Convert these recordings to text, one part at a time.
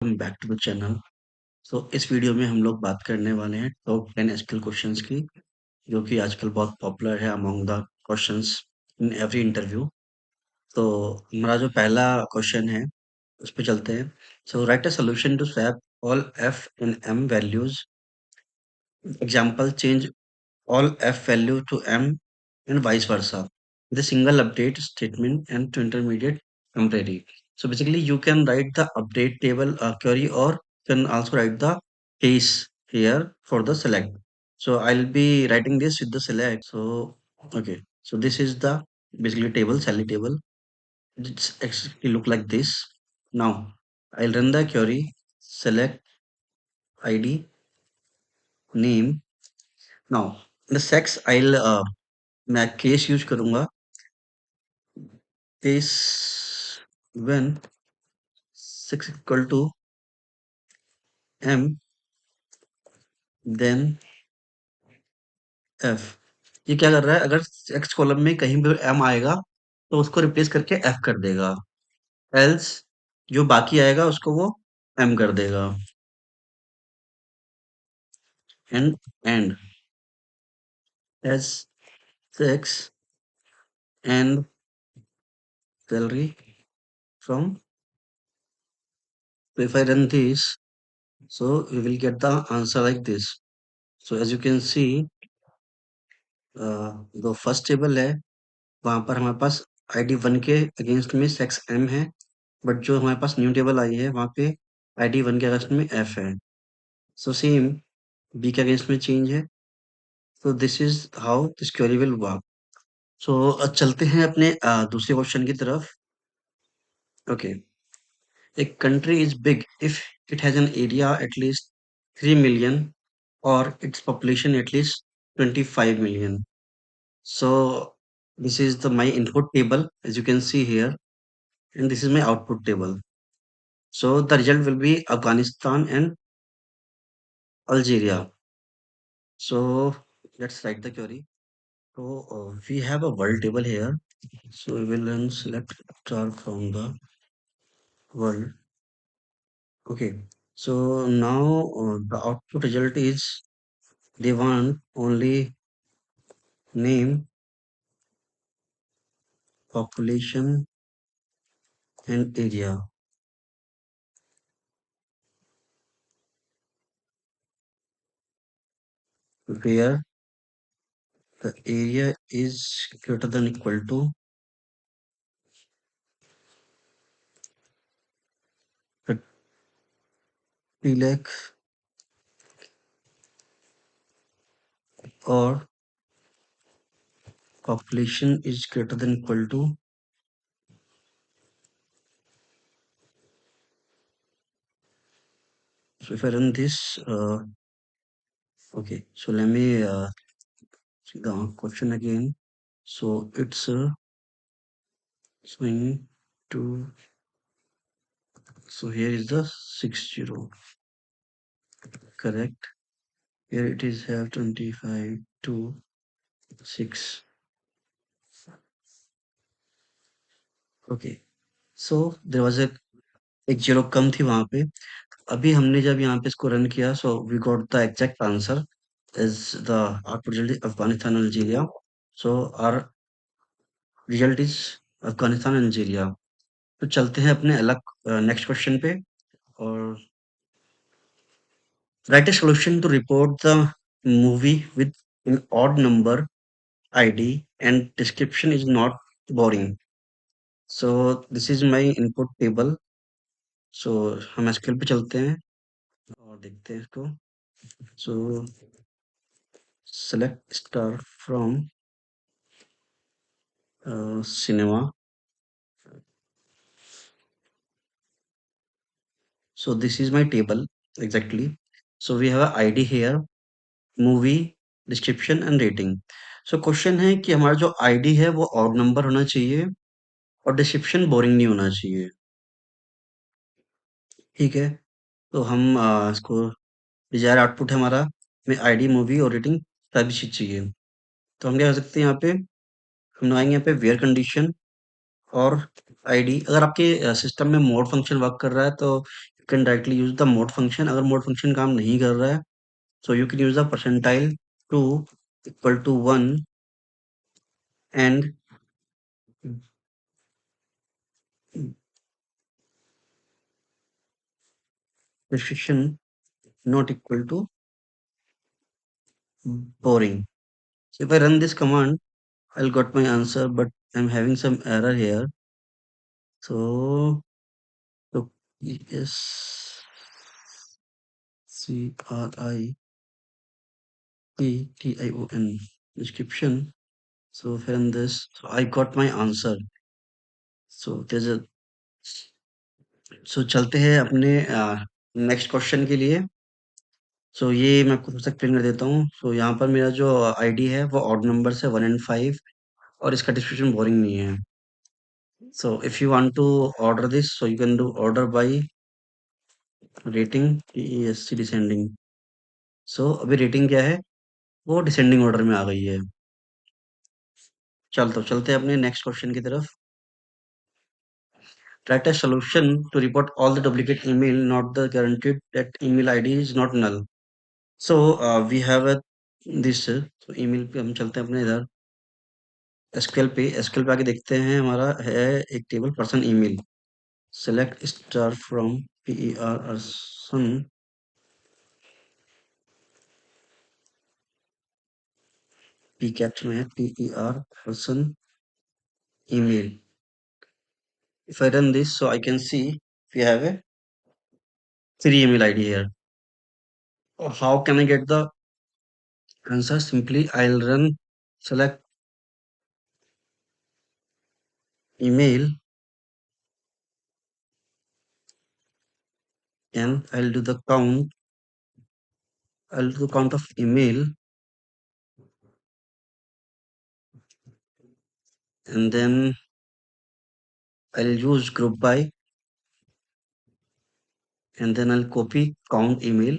Welcome back to the channel. इस video में हम लोग बात करने वाले हैं टॉप 10 एसक्यूएल क्वेश्चंस की, जो कि आजकल बहुत पॉपुलर है among the questions in every interview. तो हमारा जो पहला क्वेश्चन है, उस पे चलते हैं। Write a solution to swap all f in m values. Example, change all f value to m and vice versa. The single update statement and to intermediate temporary. So basically you can write the update table query, or can also write the case here for the select. So I'll be writing this with the select. Okay, so this is the basically table, sally table. It's actually look like this. Now I'll run the query, select id, name. Now the sex I'll मैं case use करूंगा, case when 6 equal to m then f। ये क्या कर रहा है, अगर x column में कहीं भी m आएगा तो उसको रिप्लेस करके f कर देगा, एल्स जो बाकी आएगा उसको वो m कर देगा। And as 6 and salary from, so if I run this, so we will get the answer like this। So as you can see, जो फर्स्ट टेबल है वहां पर हमारे पास ID1 के अगेंस्ट में सेक्स m है, बट जो हमारे पास न्यू टेबल आई है वहाँ पे ID1 के अगेंस्ट में f है। सो सेम b के अगेंस्ट में चेंज है। So this is how this query will work. चलते हैं अपने दूसरे क्वेश्चन की तरफ। Okay, a country is big if it has an area at least 3 million और its population at least 25 million। So this is the my input table as you can see here, and this is my output table। So the result will be Afghanistan and Algeria। So let's write the query। So we have a world table here, so we will then select star from the world। Okay, so now the output result is they want only name, population and area, where the area is greater than equal to 30 lakh or population is greater than equal to, so if I run this, okay, so let me see the question again। So it's swing to, so here is the 60, correct? Here it is have 25 to 6। Okay, so there was a एक zero कम थी वहां पे। अभी हमने जब यहाँ पे इसको रन किया, so we got the exact answer is the output result Afghanistan Algeria. So our result is Afghanistan Algeria. तो चलते हैं अपने अलग नेक्स्ट क्वेश्चन पे। और write a solution to report the movie with an odd number ID and description is not boring। So this is my input table। So हम SQL पे चलते हैं और देखते हैं इसको। So select star from cinema। So this is my table exactly। So we have a ID here, movie, description and rating। So question है कि हमारा जो ID है वो ऑड नंबर होना चाहिए और डिस्क्रिप्शन बोरिंग नहीं होना चाहिए। ठीक है, तो हम इसको डिजायर आउटपुट है हमारा में आईडी, मूवी और रेटिंग सभी चीज चाहिए। तो हम क्या कर सकते हैं यहाँ पे, हम लगाएंगे यहाँ पे वेयर कंडीशन और आईडी। अगर आपके सिस्टम में मोड फंक्शन वर्क कर रहा है तो can directly use the mode function. अगर मोड फंक्शन काम नहीं कर रहा है, so you can use the percentile 2 equal to 1 and precision not equal to boring. So if I run this command, I'll got my answer, but I'm having some error here. So yes, CRIPTION description. So if I run this, so I got my answer. So there's a so चलते हैं अपने next question के लिए। सो ये मैं आपको थोड़ा सा एक्सप्लेन कर देता हूँ। सो यहाँ पर मेरा जो आईडी है वो ऑड नंबर है 1 एंड 5 और इसका डिस्क्रिप्शन बोरिंग नहीं है। So if you want to order this, so you can do order by rating DESC descending. So अभी रेटिंग क्या है, वो डिसेंडिंग ऑर्डर में आ गई है। चलते हैं अपने नेक्स्ट क्वेश्चन की तरफ। Write a solution to report all the duplicate email, not the guaranteed that email ID is not null. So we have a this so email पे हम चलते हैं अपने इधर एसक्यूएल पे आके देखते हैं। हमारा है एक table person email. Select star from person P caps में है person email. If I run this, so I can see we have a 3 email ID here. How can I get the answer? Simply I'll run select email and I'll do the count. I'll do the count of email and then I'll use group by and then I'll copy count email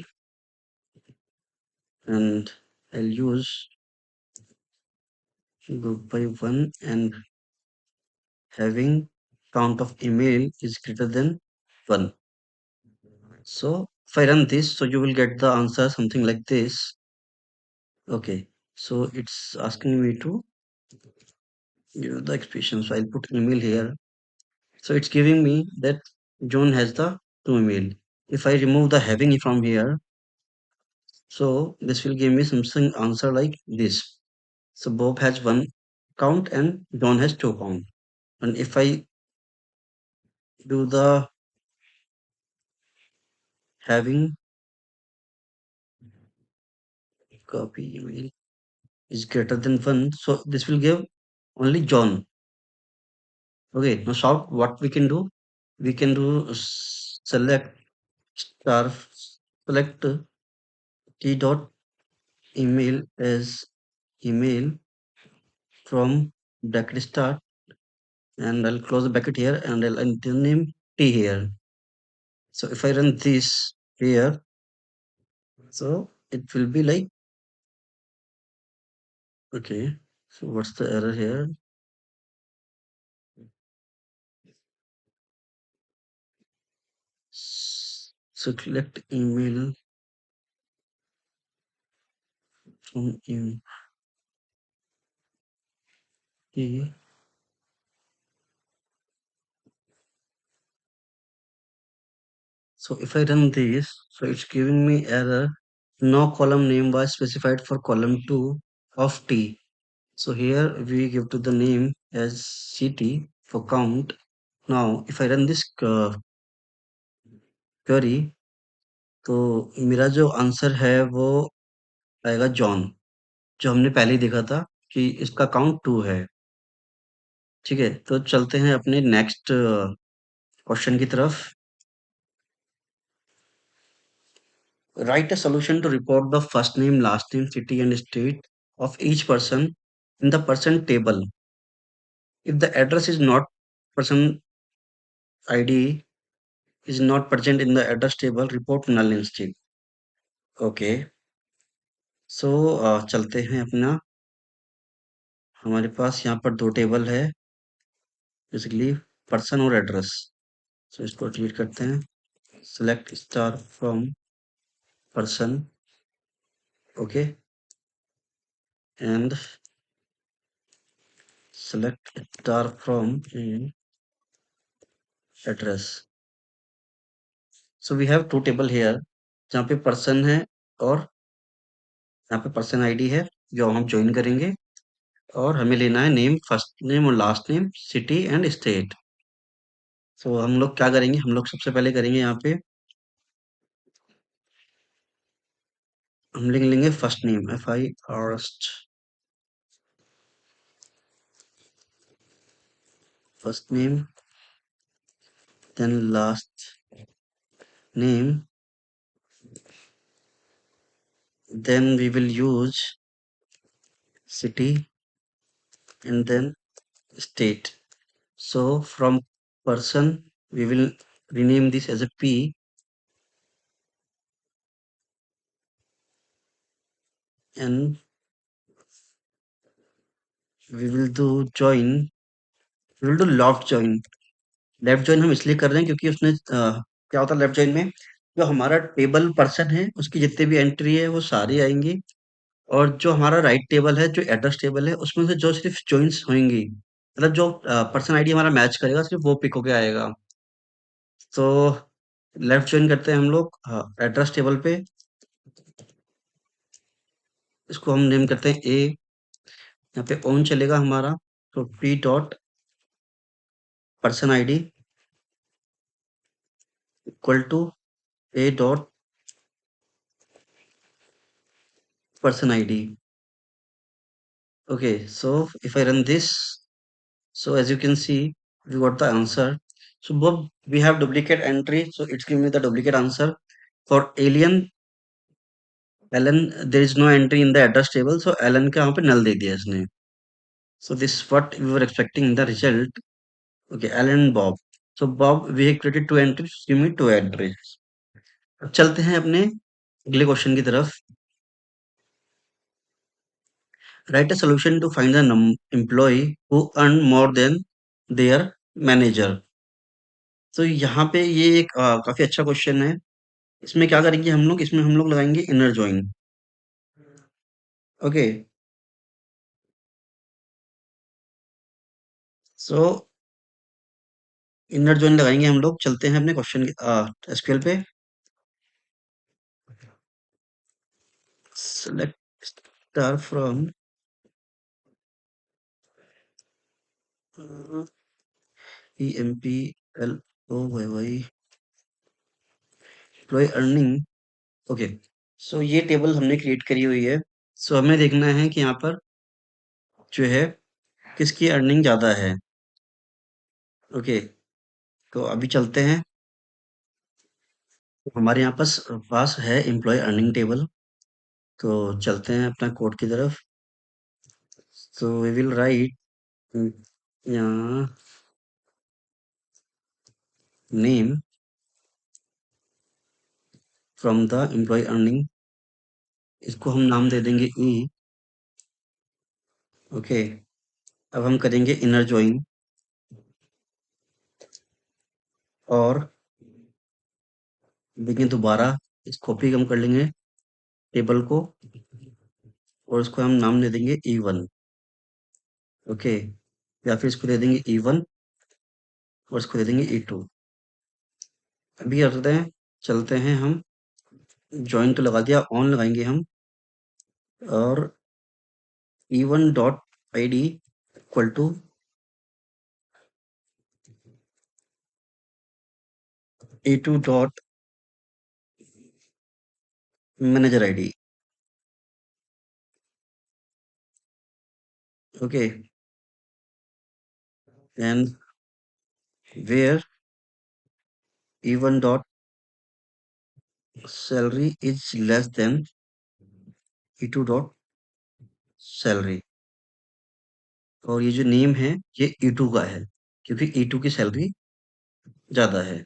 and I'll use group by 1 and having count of email is greater than 1. So if I run this, so you will get the answer something like this. Okay, so it's asking me to give the expression. So I'll put email here. So it's giving me that John has the 2 email. If I remove the having from here, so this will give me something answer like this. So Bob has 1 count and John has 2 count. And if I do the having copy email is greater than 1, so this will give only John. Okay, now solve what we can do. We can do select star select t dot email as email from bracket start and I'll close the bracket here and I'll enter name t here. So if I run this here, so it will be like okay. So what's the error here? Select email from email. So if I run this, so it's giving me error. No column name was specified for column 2 of T. So here we give to the name as CT for count. Now if I run this query, तो मेरा जो answer है वो आएगा John, जो हमने पहले ही देखा था कि इसका काउंट 2 है। ठीक है, तो चलते हैं अपने नेक्स्ट क्वेश्चन की तरफ। Write a solution to report the first name, last name, city and state of each person in the person table. If the address is not person ID is not present in the address table, report null instead. Okay. So चलते हैं अपना, हमारे पास यहाँ पर 2 table है basically person और address. सो इसको delete करते हैं। select star from person, okay, and select star from address. So we have two table here, जहाँ पे person है और यहाँ पे पर्सन आईडी है जो हम ज्वाइन करेंगे, और हमें लेना है नेम, फर्स्ट नेम और last name, city and state. तो हम लोग क्या करेंगे, हम लोग सबसे पहले करेंगे यहाँ पे, हम लिख लेंगे first name, FIRST, first name, then last name, then we will use city and then state. So from person we will rename this as a P, and we will do join, we will do left join. Left join हम इसलिए कर रहे हैं क्योंकि उसने क्या होता है लेफ्ट जॉइन में, जो हमारा टेबल पर्सन है उसकी जितनी भी एंट्री है वो सारी आएंगी, और जो हमारा राइट टेबल है, जो एड्रेस टेबल है, उसमें से जो सिर्फ जॉइंस होंगी, मतलब जो पर्सन आईडी हमारा मैच करेगा सिर्फ वो पिक होके आएगा। तो लेफ्ट जॉइन करते हैं हम लोग एड्रेस टेबल पे, इसको हम नेम करते हैं ए, यहाँ पे ऑन चलेगा हमारा, तो p dot person ID equal to a dot person ID. Okay, so if I run this, so as you can see, we got the answer. So both we have duplicate entry, so it's giving me the duplicate answer. For alien, Alan, there is no entry in the address table, so Alan का यहाँ पे null दे दिया इसने. So this is what we were expecting in the result. Okay, Alan and Bob. So Bob, we have created two entries, give me two entries. अब चलते हैं अपने अगले क्वेश्चन की तरफ. Write a solution to find the employee who earn more than their manager. तो यहाँ पे ये एक काफी अच्छा क्वेश्चन है। इसमें क्या करेंगे हम लोग, इसमें हम लोग लगाएंगे इनर जॉइन। ओके, सो इनर जॉइन लगाएंगे हम लोग। चलते हैं अपने क्वेश्चन के एसक्यूएल पे। Select star from EMPLOYY employee earning. Okay, so ये टेबल हमने क्रिएट करी हुई है। सो हमें देखना है कि यहाँ पर जो है किसकी अर्निंग ज्यादा है। ओके, तो अभी चलते हैं। हमारे यहाँ पास है एम्प्लॉय अर्निंग टेबल, तो चलते हैं अपना कोड की तरफ। सो वी विल राइट यहाँ name from the employee earning, इसको हम नाम दे देंगे ई। ओके, अब हम करेंगे इनर ज्वाइन, और देखिए दोबारा इस कॉपी हम कर लेंगे टेबल को, और इसको हम नाम दे देंगे E1। ओके, या फिर इसको दे देंगे E1 और इसको दे देंगे E2। अभी करते हैं, चलते हैं हम, ज्वाइन तो लगा दिया, ऑन लगाएंगे हम, और E1 डॉट ID इक्वल टू E2 डॉट manager ID। Okay, and where E1 dot salary is less than E2 dot salary, और ये जो नेम है ये E2 का है क्योंकि E2 की सैलरी ज्यादा है।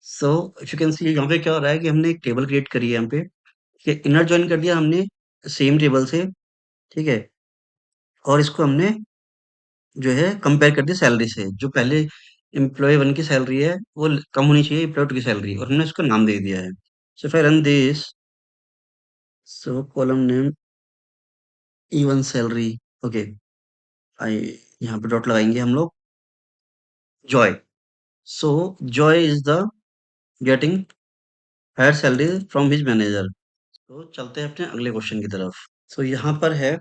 सो इफ यू कैन सी यहाँ पे क्या हो रहा है कि हमने एक टेबल क्रिएट करी है यहाँ पे, कि इनर ज्वाइन कर दिया हमने सेम टेबल से, ठीक है, और इसको हमने जो है कंपेयर कर दिया सैलरी से। जो पहले एम्प्लॉय 1 की सैलरी है, वो कम होनी चाहिए एम्प्लॉय 2 की सैलरी, और हमने उसको नाम दे दिया है। So if I run this, so column name E1 salary, okay, I यहाँ पे डॉट लगाएंगे हम लोग, Joy. So Joy is the getting higher salary from his manager. तो चलते हैं अपने अगले क्वेश्चन की तरफ। सो यहाँ पर है,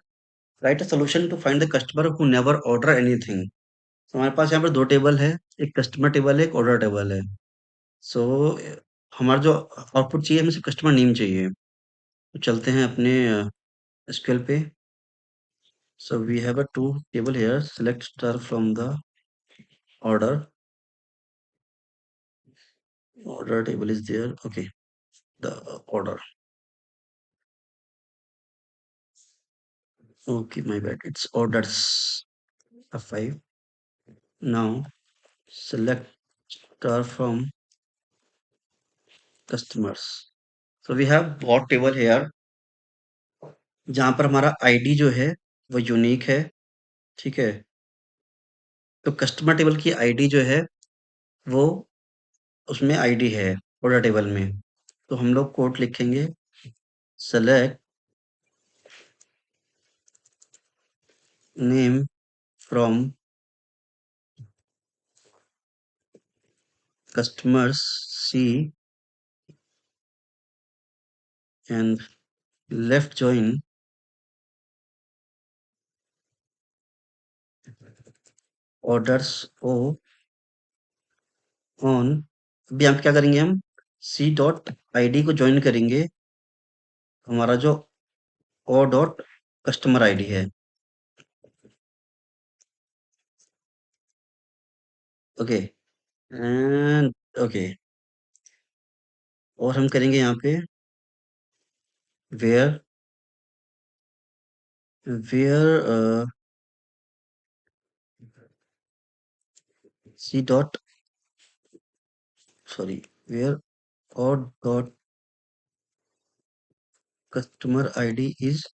write a solution to find the customer who never order anything. तो हमारे पास यहाँ पर दो टेबल है, एक कस्टमर टेबल है, एक ऑर्डर टेबल है। सो हमारा जो आउटपुट चाहिए, हमें सिर्फ कस्टमर नेम चाहिए। तो चलते हैं अपने एसक्यूएल पे। So we have a two table here, select star from the order, order table is there, okay, the order, okay, my bad, it's orders F5. Now select star from customers. So we have bought table here, जहाँ पर हमारा ID जो है वो unique है, ठीक है। तो कस्टमर टेबल की आईडी जो है वो उसमें आईडी है ऑर्डर टेबल में। तो हम लोग कोड लिखेंगे, select name from customers c and left join orders o on. अभी यहाँ पे क्या करेंगे हम, सी डॉट आईडी को ज्वाइन करेंगे हमारा जो ओ डॉट कस्टमर आईडी है, ओके, एंड ओके। और हम करेंगे यहाँ पे where where c dot, sorry, where o dot customer ID is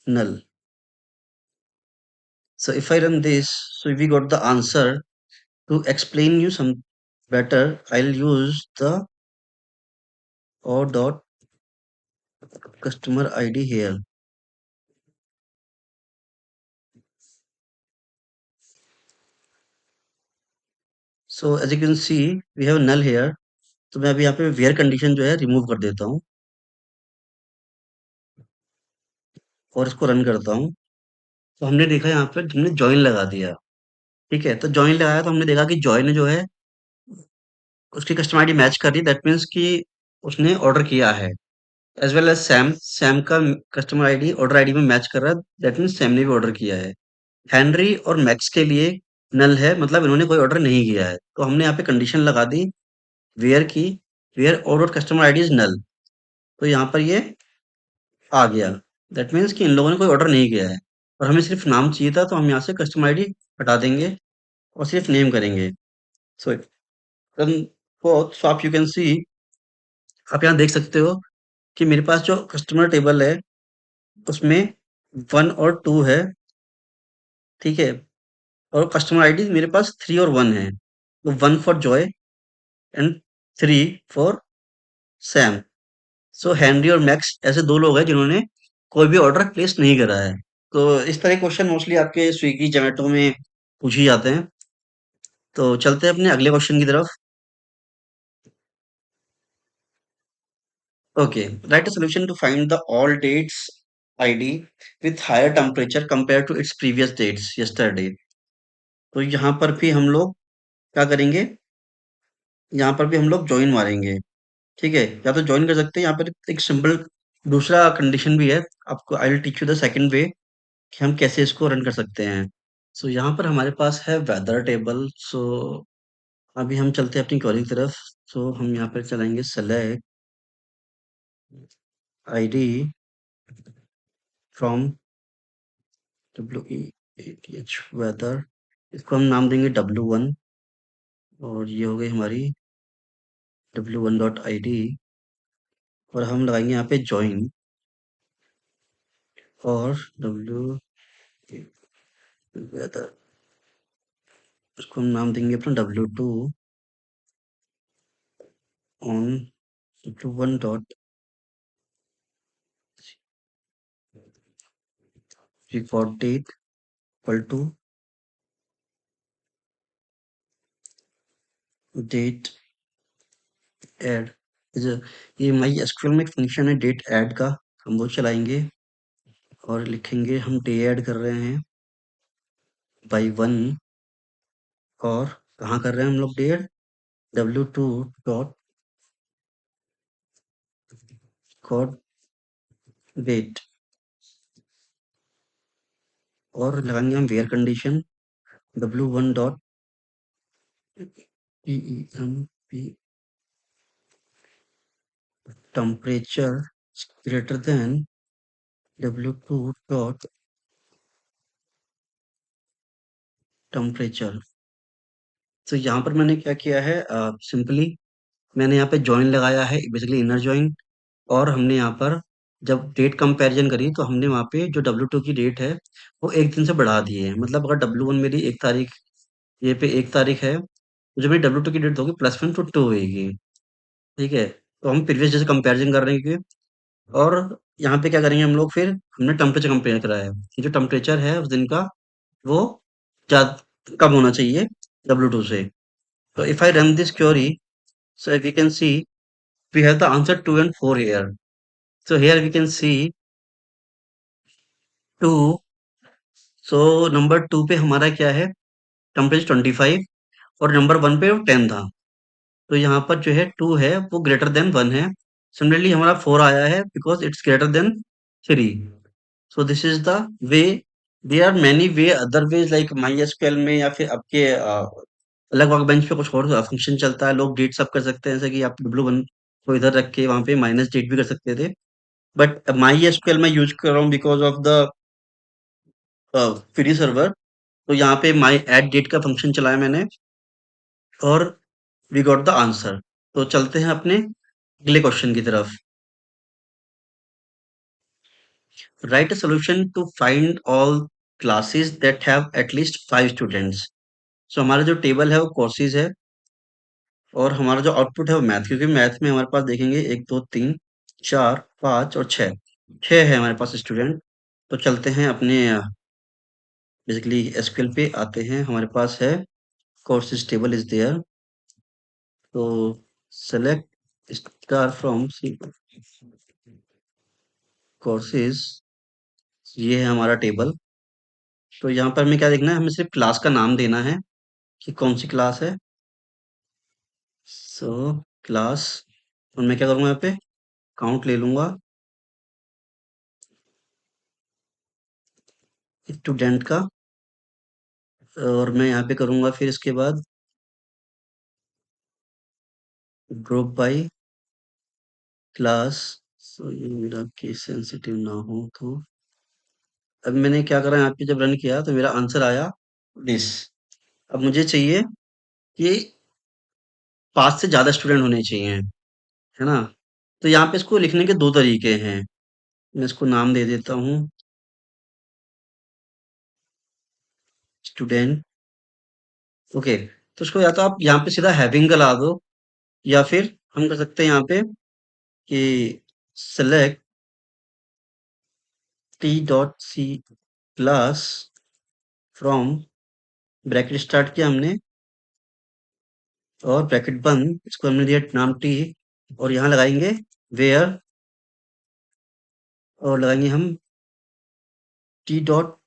null. So if I run this, so we got the answer. To explain you some better, I'll use the o dot customer id here. So as you can see, we have null here. तो मैं अभी यहाँ पे where condition जो है remove कर देता हूँ और इसको रन करता हूँ। तो हमने देखा यहाँ पे हमने जॉइन लगा दिया, ठीक है। तो जॉइन लगाया तो हमने देखा कि जॉइन जो है उसकी कस्टमर आईडी मैच कर रही है, दैट मीन्स कि उसने ऑर्डर किया है। As well as Sam, Sam का कस्टमर आईडी ऑर्डर आईडी में मैच कर रहा है, दैट मीन्स सैम ने भी ऑर्डर किया है। हेनरी और मैक्स के लिए नल है, मतलब इन्होंने कोई ऑर्डर नहीं किया है। तो हमने यहाँ पे कंडीशन लगा दी वेयर की, where order customer ID is null. तो यहाँ पर ये आ गया, दैट मीन्स कि इन लोगों ने कोई ऑर्डर नहीं किया है। और हमें सिर्फ नाम चाहिए था, तो हम यहाँ से कस्टमर आईडी हटा देंगे और सिर्फ नेम करेंगे। सो सो आप यू कैन सी, आप यहाँ देख सकते हो कि मेरे पास जो कस्टमर टेबल है उसमें 1 और 2 है, ठीक है। और कस्टमर आईडी मेरे पास 3 और 1 है। तो 1 for Joy and 3 for Sam. So Henry और मैक्स ऐसे 2 लोग हैं जिन्होंने कोई भी ऑर्डर प्लेस नहीं करा है। तो इस तरह के क्वेश्चन मोस्टली आपके स्विगी, ज़ोमैटो में पूछ ही जाते हैं। तो चलते हैं अपने अगले क्वेश्चन की तरफ। Okay, right a solution to find the all dates ID with higher temperature compare to its previous dates yesterday. तो यहाँ पर भी हम लोग क्या करेंगे, यहाँ पर भी हम लोग जॉइन मारेंगे, ठीक है। या तो जॉइन कर सकते हैं, यहाँ पर एक सिंपल दूसरा कंडीशन भी है। आपको I will teach you the second वे कि हम कैसे इसको रन कर सकते हैं। सो यहाँ पर हमारे पास है वेदर टेबल। सो अभी हम चलते हैं अपनी क्वेरी की तरफ। सो हम यहाँ पर चलाएंगे select ID from WEATH weather, इसको हम नाम देंगे W1, और ये हो गई हमारी W1 डॉट आई डी। और हम लगाएंगे यहाँ पे ज्वाइन और W वेदर, इसको हम नाम देंगे अपना W2 on W1 dot record date equal to date add. ये माई एसक्यूएल में एक फंक्शन है डेट ऐड का, हम वो चलाएंगे और लिखेंगे हम डे ऐड कर रहे हैं बाई 1। और कहाँ कर रहे हैं हम लोग day add? W2 dot record date, और लगाएंगे हम where condition W1 dot PEMP temperature greater than W2 dot temperature. तो यहाँ पर मैंने क्या किया है, सिंपली मैंने यहाँ पे जॉइन लगाया है, बेसिकली इनर जॉइन। और हमने यहाँ पर जब डेट कंपैरिजन करी तो हमने वहाँ पे जो W2 की डेट है वो एक दिन से बढ़ा दी है। मतलब अगर W1 मेरी 1 तारीख, ये पे 1 तारीख है, तो जो मेरी W2 की डेट होगी +1 तो 2 होगी। ठीक है, तो हम प्रीवियस जैसे कंपैरिजन कर रहे हैं और यहाँ पे क्या करेंगे हम लोग, फिर हमने टेम्परेचर कंपेयर करा है कि जो टेम्परेचर है उस दिन का वो कम होना चाहिए W2 से। So if I run this query, so we can see we have the answer 2 and 4 here. So here we can see 2. So number 2 पे हमारा क्या है, टेम्परेचर 25, और नंबर 1 पे वो 10 था। तो यहाँ पर जो है 2 है वो ग्रेटर देन 1 है। सिमिलरली हमारा 4 आया है because it's greater than 3। So this is the way. There are many way other ways like MySQL में या फिर आपके अलग वर्क बेंच पे कुछ और फंक्शन चलता है, लोग डेट सब कर सकते हैं, जैसे कि आप W1 को इधर रख के वहाँ पे माइनस डेट भी कर सकते थे। बट माई एसक्यूएल में यूज कर रहा हूँ because of the free server. तो यहाँ पे माई एड डेट का फंक्शन चलाया मैंने और वी गॉट द आंसर। तो चलते हैं अपने अगले क्वेश्चन की तरफ। Write a solution to find all classes that have at least 5 students. So हमारा जो टेबल है वो कोर्सेज है और हमारा जो आउटपुट है वो मैथ, क्योंकि मैथ में हमारे पास देखेंगे 1 2 3 4 5 और 6 है हमारे पास स्टूडेंट। तो चलते हैं अपने बेसिकली एसक्यूएल पे आते हैं। हमारे पास है कोर्सेज टेबल इज देयर। तो सेलेक्ट स्टार फ्रॉम कोर्सेज, ये है हमारा टेबल। तो यहाँ पर हमें क्या देखना है, हमें सिर्फ क्लास का नाम देना है कि कौन सी क्लास है। सो क्लास, और मैं क्या करूँगा यहाँ पे काउंट ले लूँगा स्टूडेंट का, और मैं यहाँ पे करूँगा फिर इसके बाद ग्रुप बाय क्लास। सो ये मेरा केस सेंसिटिव ना हो तो अब मैंने क्या करा, यहाँ पे जब रन किया तो मेरा आंसर आया 20। अब मुझे चाहिए कि 5 से ज़्यादा स्टूडेंट होने चाहिए, है ना? तो यहाँ पे इसको लिखने के 2 तरीके हैं। मैं इसको नाम दे देता हूँ स्टूडेंट। ओके, तो इसको या तो आप यहाँ पे सीधा हैविंग का ला दो, या फिर हम कर सकते हैं यहाँ पे कि select T dot C class from, bracket start किया हमने और ब्रैकेट बंद, इसको हमने दिया नाम टी, और यहाँ लगाएंगे वेयर, और लगाएंगे हम T dot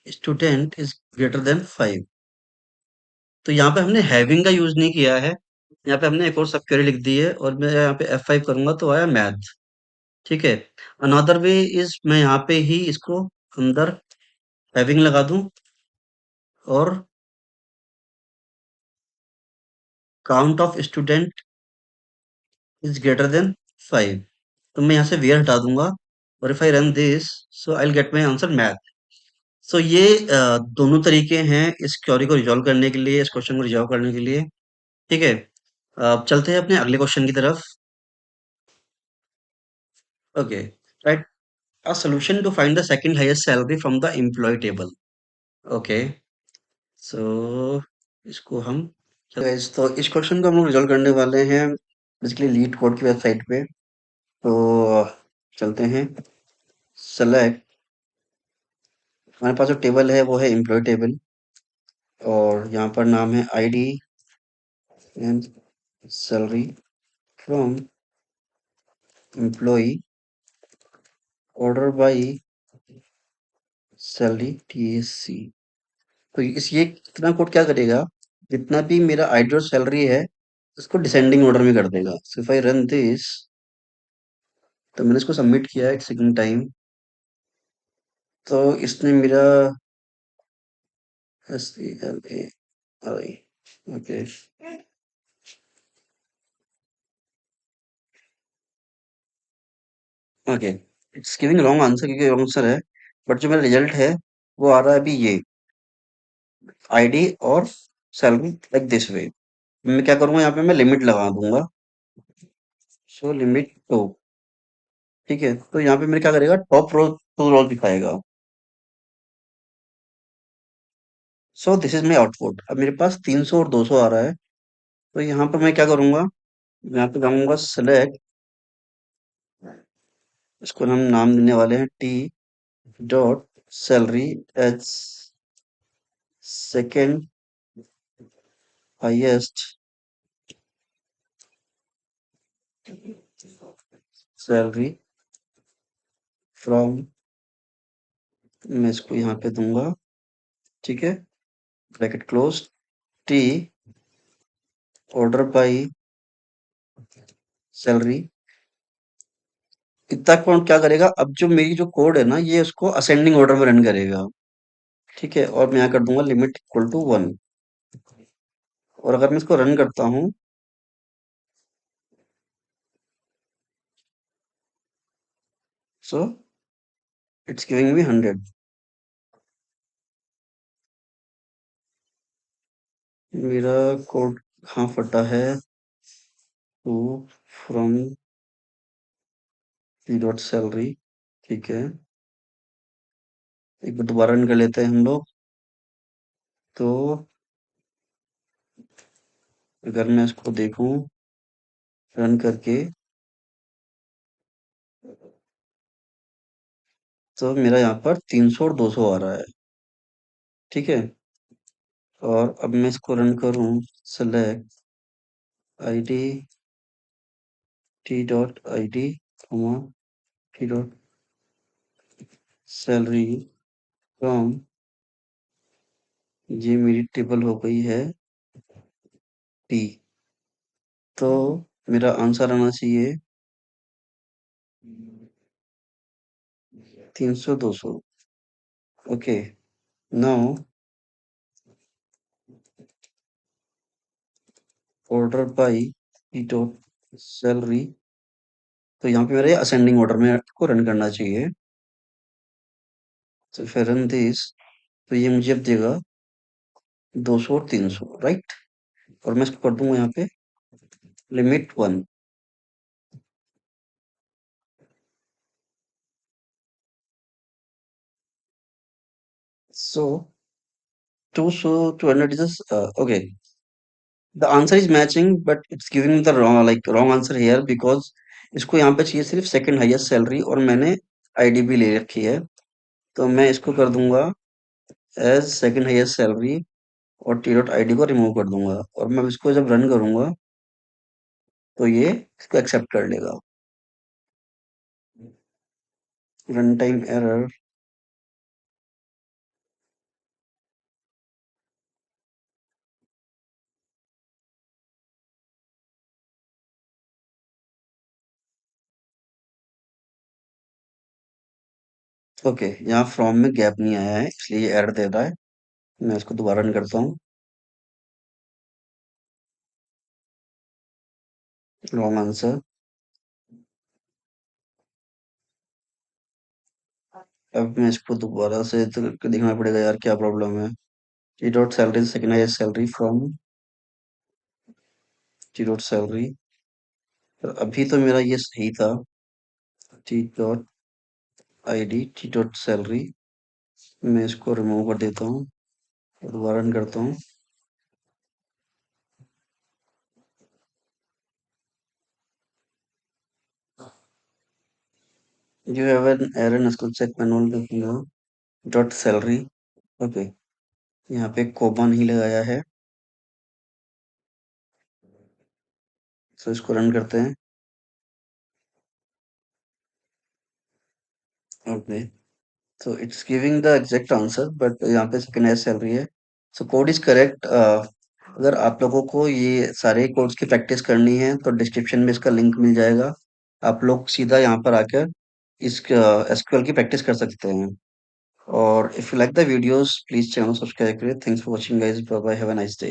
student is greater than 5। तो यहाँ पे हमने हैविंग का यूज नहीं किया है, यहाँ पे हमने एक और सब क्वेरी लिख दी है, और मैं यहाँ पे F5 करूंगा तो आया मैथ। ठीक है, अनदर वे इज मैं यहाँ पे ही इसको अंदर हैविंग लगा दूं और count of student is greater than 5। तो मैं यहाँ से वेयर हटा दूंगा, और if I run this so I will get my answer math. So ये दोनों तरीके हैं इस क्वेरी को रिजॉल्व करने के लिए, इस क्वेश्चन को रिजॉल्व करने के लिए। ठीक है, अब चलते हैं अपने अगले क्वेश्चन की तरफ। Okay, right a solution to find the second highest salary from the employee table. Okay, so इसको हम चलो गाइस, तो इस क्वेश्चन को हम लोग रिजॉल्व करने वाले हैं बेसिकली लीड कोड की वेबसाइट पे। तो चलते हैं। सेलेक्ट, हमारे पास जो टेबल है वो है एम्प्लॉय टेबल, और यहाँ पर नाम है ID and salary from employ, order by salary TSC. तो इस ये कितना कोड क्या करेगा, जितना भी मेरा आईडी और सैलरी है उसको डिसेंडिंग ऑर्डर में कर देगा। सो इफ आई रन दिस, तो मैंने इसको सबमिट किया है, इट्स टेकिंग टाइम। तो इसने मेरा SELARI, okay okay, it's giving wrong answer क्योंकि रॉन्ग आंसर है। बट जो मेरा रिजल्ट है वो आ रहा है अभी ये आईडी और सैलरी लाइक दिस वे। मैं क्या करूंगा, यहाँ पे मैं लिमिट लगा दूंगा। सो लिमिट टू, ठीक है। तो यहाँ पे मेरे क्या करेगा, टॉप रो टू रो दिखाएगा। सो दिस इज माई आउटपुट। अब मेरे पास 300 और 200 आ रहा है। तो यहाँ पर मैं क्या करूंगा, यहाँ पे जाऊंगा सेलेक्ट, इसको हम नाम देने वाले हैं T dot salary as second highest salary from, मैं इसको यहाँ पे दूंगा, ठीक है, bracket close, T order by salary. इतना कौन क्या करेगा, अब जो मेरी जो कोड है ना ये उसको असेंडिंग ऑर्डर में रन करेगा, ठीक है। और मैं यहाँ कर दूंगा लिमिट इक्वल टू 1। और अगर मैं इसको रन करता हूँ, सो इट्स गिविंग मी 100। मेरा कोड कहाँ फटा है, two from P dot salary, ठीक है। एक बार दोबारा रन कर लेते हैं हम लोग। तो अगर मैं इसको देखूं रन करके, तो मेरा यहाँ पर 300 और 200 आ रहा है, ठीक है। और अब मैं इसको रन करूं, select ID T dot ID T dot salary from, ये मेरी टेबल हो गई है टी। तो मेरा आंसर आना चाहिए 300 200। Okay, now order by T dot salary. तो यहाँ पे मेरे असेंडिंग ऑर्डर में को रन करना चाहिए। तो फिर रन दिस, तो ये मुझे अब देगा 200 और 300, राइट। और मैं इसको कर दूंगा यहाँ पे limit 1। So 200 200 is okay. The answer is matching, but it's giving the wrong answer here because इसको यहाँ पे चाहिए सिर्फ सेकंड हाईएस्ट सैलरी, और मैंने आईडी भी ले रखी है। तो मैं इसको कर दूंगा एज सेकंड हाईएस्ट सैलरी, और टी डॉट आईडी को रिमूव कर दूंगा। और मैं इसको जब रन करूंगा तो ये इसको एक्सेप्ट कर लेगा। Run time error, okay. यहाँ फ्रॉम में गैप नहीं आया है इसलिए ये एरर दे रहा है। मैं इसको दोबारा रन करता हूँ। Wrong answer. अब मैं इसको दोबारा से तो देखना पड़ेगा यार, क्या प्रॉब्लम है। T dot salary second highest salary from T dot salary. अभी तो मेरा ये सही था, T dot ID T dot salary. मैं इसको रिमूव कर देता हूँ। दोबारा रन करता हूँ। You have an error in SQL check manual dot salary। Okay, यहाँ पे कोमा नहीं लगाया है, तो इसको रन करते हैं। Okay, so it's giving the exact answer, but यहाँ पे सेकंड हाईएस्ट सैलरी है। So code is correct. अगर आप लोगों को ये सारे कोड्स की प्रैक्टिस करनी है तो डिस्क्रिप्शन में इसका लिंक मिल जाएगा। आप लोग सीधा यहाँ पर आकर इस एसक्यूएल की प्रैक्टिस कर सकते हैं। और if you like the videos please channel subscribe करिए। Thanks for watching guys, bye bye, have a nice day.